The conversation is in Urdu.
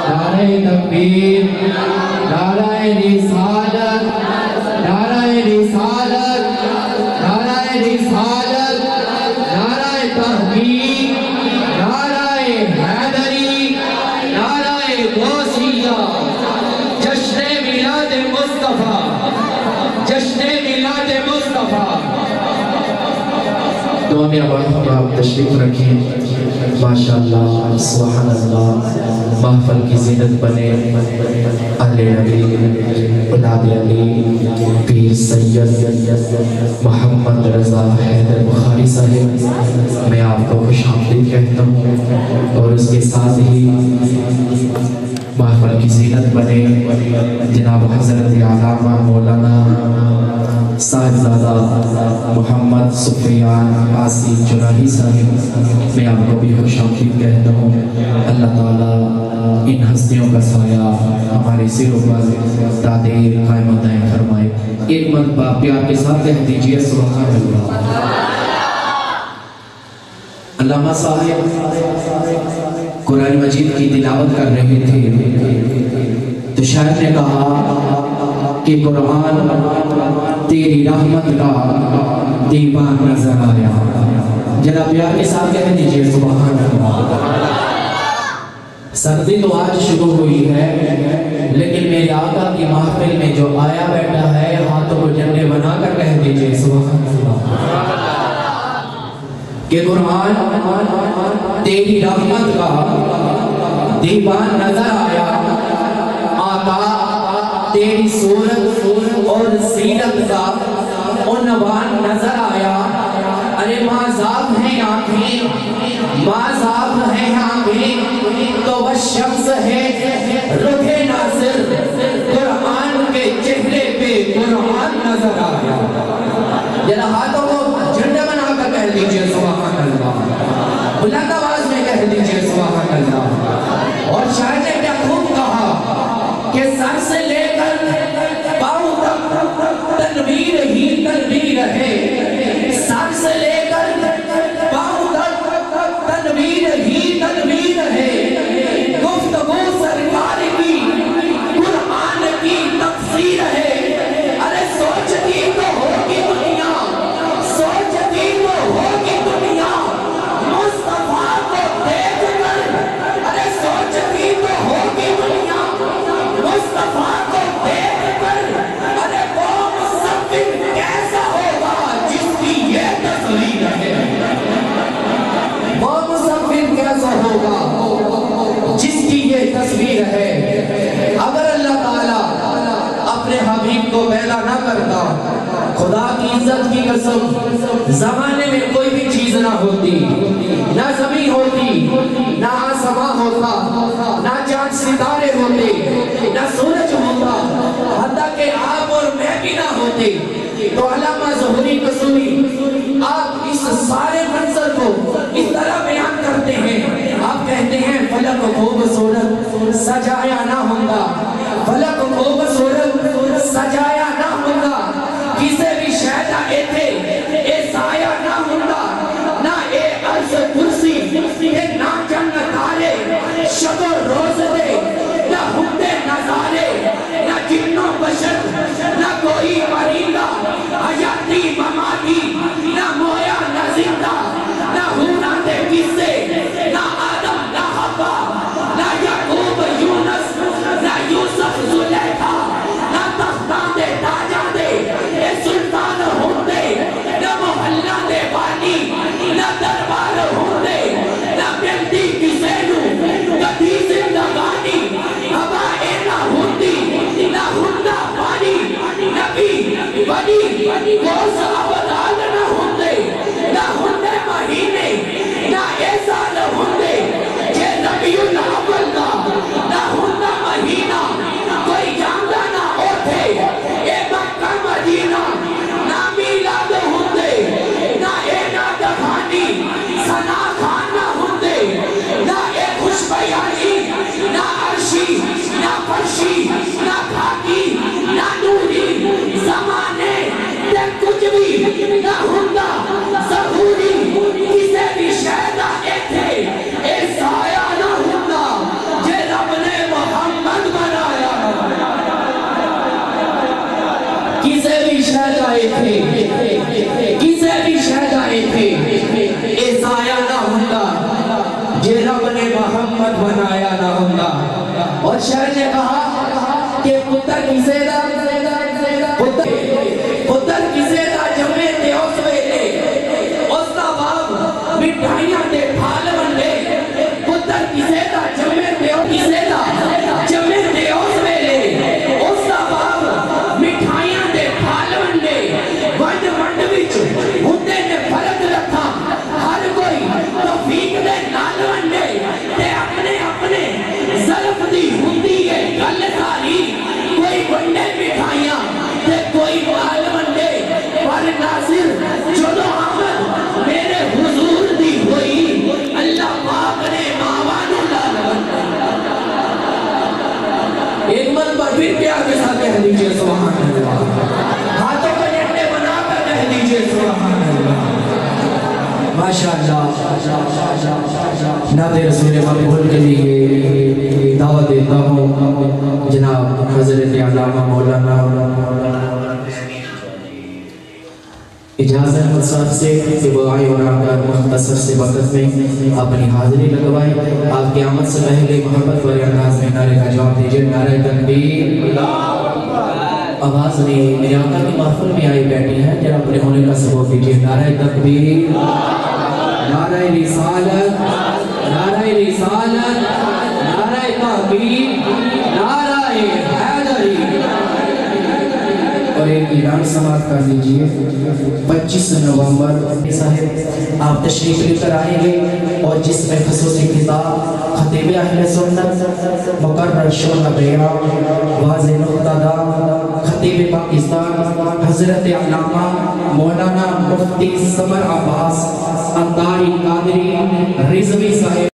نعرہ تکبیر، نعرہ رسالت، نعرہ رسالت، نعرہ رسالت، نعرہ تحقیق، نعرہ حیدری، نعرہ غوثیہ، جشن میلاد مصطفیٰ، جشن میلاد مصطفیٰ۔ دعا میں آپ تشریف رکھیں۔ ماشاءاللہ، سبحان اللہ، محفل کی زینت بنے اہل نبی، اولاد علی، پیر سید محمد رضا حیدر بخاری صاحب، میں آپ کو خوش آمدید کہتا ہوں، اور اس کے ساتھ ہی محفل کی زینت بنے جناب حضرت علامہ مولانا صاحبزادہ محمد سفیان آسی جناحی صاحب، میں آپ کو بھی خوش آمدید کہتا ہوں۔ اللہ تعالیٰ ان ہستیوں کا سایہ ہمارے سروں پر دائر قائم و دائم فرمائے۔ ایک مرتبہ پیار کے ساتھ کہہ دیجئے سبحان اللہ۔ علامہ صاحب قرآن مجید کی تلاوت کر رہے تھے تو شاعر نے کہا کہ قرآن تیری رحمت کا دیوان نظر آیا۔ جناب پیار کے ساتھ کہہ دیجئے سبحان اللہ۔ سردی تو آج شروع ہوئی ہے، لیکن میرے آقا کی محفل میں جو آیا بیٹھا ہے، ہاتھوں کو جھنڈے بنا کر کہہ دیجئے سبحان اللہ کہ قرآن تیری رحمت کا دیوان نظر آیا، آقا تیری صورت اور سیرت کا عنوان نظر آیا۔ ارے ماذاب ہیں آنکھیں، ماذاب ہیں آنکھیں، تو وہ شخص ہے رخ ناظر، قرآن کے چہرے پہ قرآن نظر آیا۔ ذرا ہاتھوں کو جھنڈا بنا کر کہہ دیجئے سبحان اللہ، بلند آواز میں کہہ دیجئے سبحان اللہ۔ اور شاعر نے کیا خوب کہا کہ سر سے لے کر پاؤں تک تنویر ہی تنویر ہے، سر سے لے کر پاؤں تک تنویر ہی تنویر ہے، گفتگو سرکار کی قرآن کی تفسیر ہے۔ ارے سوچتی تو ہوگی دنیا، سوچتی تو ہوگی دنیا، مصطفیٰ کو دیکھ کر، ارے سوچتی تو ہوگی دنیا، مصطفیٰ کو دیکھ کر، ارے وہ مصطفیٰ کیسا ہوگا جس کی یہ تصویر ہے، وہ مصطفیٰ کیسا ہوگا جس کی یہ تصویر ہے۔ اگر اللہ تعالیٰ اپنے حبیب کو پیدا نہ کرتا، خدا کی عزت کی قسم زمانے میں کوئی بھی چیز نہ ہوتی، نہ زمین ہوتی، نہ آسمان ہوتا، نہ چاند ستارے ہوتے، نہ سورج ہوتا، حتیٰ کہ آپ اور میں بھی نہ ہوتے۔ تو علامہ ظہوری قصوری آپ اس سارے منظر کو اس طرح بیان کرتے ہیں، آپ کہتے ہیں فلک خوبصورت سجایا نہ ہوگا، فلک خوبصورت سجایا نہ ہوگا، کسے بھی شہدہ ایتھے اے سایہ نہ ہوگا، نہ اے عرض کرسی اے نہ جنت آرے، شب و روز دے نہ ہندے نظارے، نہ جن و بشر نہ کوئی پرندہ، حیاتی مماتی نہ مویا نہ زندہ، نہ ہونا دے کسے نہ آدم نہ حوا، نہ یعقوب یونس نہ یوسف زلیخا، نہ تختان دے تاجہ دے اے سلطان ہوندے، نہ محلہ دے بانی نہ دربار ہوندے، نہ بیلتی کسے نو کدھی زندہ قیامت بنایا نہ ہوگا. اور شاعر نے کہا کہ پتر کسے دا پتر کسے دا جمعے تے اس ویلے اس دا باپ مٹھائیاں دے پھال ونڈے. پتر کسے دا جمعے تے کسے دا جمعے تے اس ویلے اس دا باپ مٹھائیاں دے پھال ونڈے. ونڈ ونڈ وچ ہوندے نے فرق رکھا ہر کوئی توفیق دے نال ونڈے تے اپنے اپنے ظرف دی ہوندی ہے گل ساری. کوئی ونڈے مٹھائیاں تے کوئی پھال ونڈے. پر ناصر جدو آمد میرے حضور دی ہوئی اللہ پاک نے ماوانو لال ونڈے. ایک مرتبہ پھر پیار کے ساتھ کہہ دیجئے سبحان اللہ. ہاتھوں کو ڈنڈے بنا کر کہہ دیجئے سبحان اللہ. ماشاءاللہ. نعت رسول مقبول کے لیے دعوت دیتا ہوں جناب حضرت علامہ مولانا اجازت مصرف سے کہ وہ آئے اور آ کر مختصر سے وقت میں اپنی حاضری لگوائے. آپ کی آمد سے پہلے محبت و انداز میں نعرے کا جواب دیجئے. نعرہ تکبیر. آواز نہیں میرے آقا کی محفل میں آئی بیٹھی ہیں جناب اپنے ہونے کا ثبوت دیجئے. نعرہ تکبیر. نعرہ رسالت. نعرہ رسالت. نعرہ تحقیق. نعرہ حیدری. اور ایک اعلان سماعت کر دیجئے. 25 نومبر صاحب آپ تشریف لے کر آئیں گے اور جس میں خصوصی خطاب خطیب اہل سنت مقرر شورا بیان واضح نقطہ دا خطیب پاکستان حضرت علامہ مولانا مفتی سمر عباس انتاری قادری رضوی صاحب